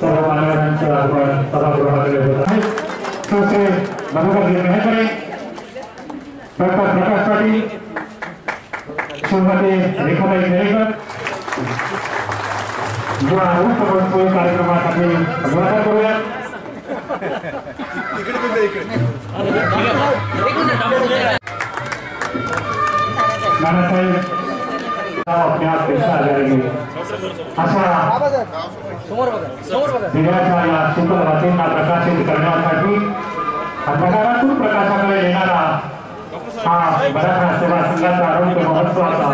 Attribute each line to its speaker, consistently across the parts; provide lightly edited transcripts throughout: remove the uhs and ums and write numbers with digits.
Speaker 1: सर्व मान्यवरांचं आपण सभागृहाकडे होत आहे. दुसरे मधुकर मेहकरे, डॉक्टर प्रकाश पाटील, श्रीमती रेखाताई केळेकर या उपस्थित कार्यक्रमासाठी अभिवादन करूया. नानासाहेब अपने आप पेशा आ जाएंगे अशा दिव्याच्या या शीतल वाचींना प्रकाशित करण्यासाठी अंधकारातून प्रकाशाकडे येणारा हा मराठा सेवा संघाचा आरोग्य महोत्सवाचा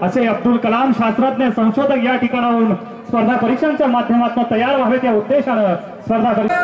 Speaker 1: असे अब्दुल कलाम शास्त्रज्ञ संशोधक या ठिकाणाहून स्पर्धा परीक्षांच्या माध्यमातून तयार व्हावे त्या उद्देशाने स्पर्धा परीक्षा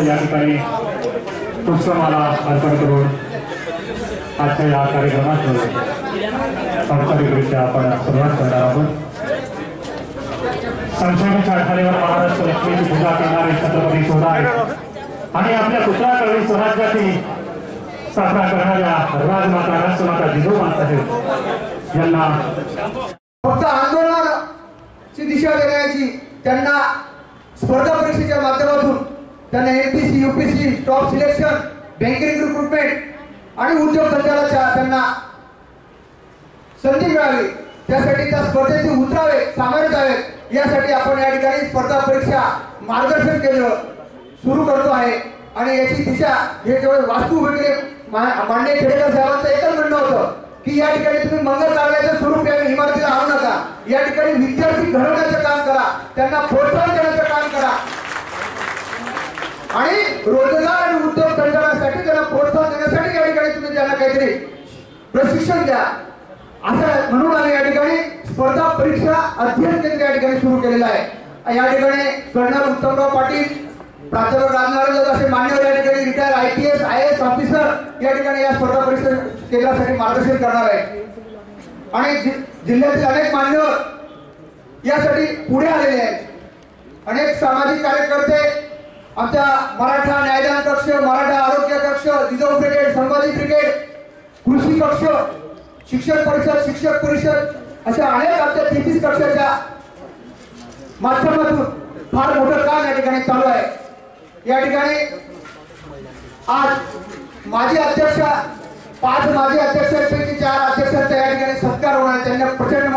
Speaker 1: या ठिकाणी पुष्पमाला अर्पण करून आजच्या या कार्यक्रमात औपचारिकरित्या आपण सुरुवात करणार आहोत. संशोधनाच्या आधारावर महाराष्ट्र लक्ष्मीची पूजा करणारे छत्रपती शिवराय आणि आपल्या पुत्राकडे स्वराज्याची स्थापना करणाऱ्या राजमाता राष्ट्रमाता जिजाऊ साहेब यांना
Speaker 2: फक्त आंदोलनाची दिशा देण्याची त्यांना स्पर्धा परीक्षेच्या माध्यमातून त्यांना MPC UPC stop selection banking recruitment आणि उद्योग संचालनाच्या त्यांना संधी मिळावी त्यासाठी त्या स्पर्धेत उतरावे सामोरे जावेत यासाठी आपण या ठिकाणी स्पर्धा परीक्षा मार्गदर्शन केंद्र सुरू करतो आहे. आणि याची दिशा हे केवळ वास्तू वगैरे मांडे खेडेकर साहेबांचं एकच म्हणणं होतं की या ठिकाणी तुम्ही मंगल कार्यालयाचं स्वरूप या इमारतीला आणू नका. या ठिकाणी विद्यार्थी घडवण्याचं काम करा, त्यांना प्रोत्साहन देण्याचं काम करा आणि रोजगार आणि उद्योग संचालनासाठी त्यांना प्रोत्साहन देण्यासाठी या ठिकाणी तुम्ही त्यांना काहीतरी प्रशिक्षण द्या असं म्हणून आम्ही या ठिकाणी स्पर्धा परीक्षा अध्ययन केंद्र या ठिकाणी सुरू केलेलं आहे. या ठिकाणी कर्नल उत्तमराव पाटील, प्राध्यापक राजनारायण असे मान्यवर या ठिकाणी रिटायर IPS IAS ऑफिसर या ठिकाणी या स्पर्धा परीक्षा केंद्रासाठी मार्गदर्शन करणार आहे. आणि जिल्ह्यातील अनेक मान्यवर यासाठी पुढे आलेले आहेत. अनेक सामाजिक कार्यकर्ते आमच्या मराठा न्यायदान कक्ष, मराठा आरोग्य कक्ष, जिजाऊ ब्रिगेड, संभाजी ब्रिगेड, कृषी कक्ष, शिक्षक परिषद, शिक्षक परिषद अशा अनेक आमच्या 33 कक्षाच्या माध्यमातून फार मोठं काम या ठिकाणी चालू आहे. या ठिकाणी आज माजी अध्यक्ष 5 माजी अध्यक्षांपैकी 4 अध्यक्षांचा या ठिकाणी सत्कार होणार. त्यांना प्रचंड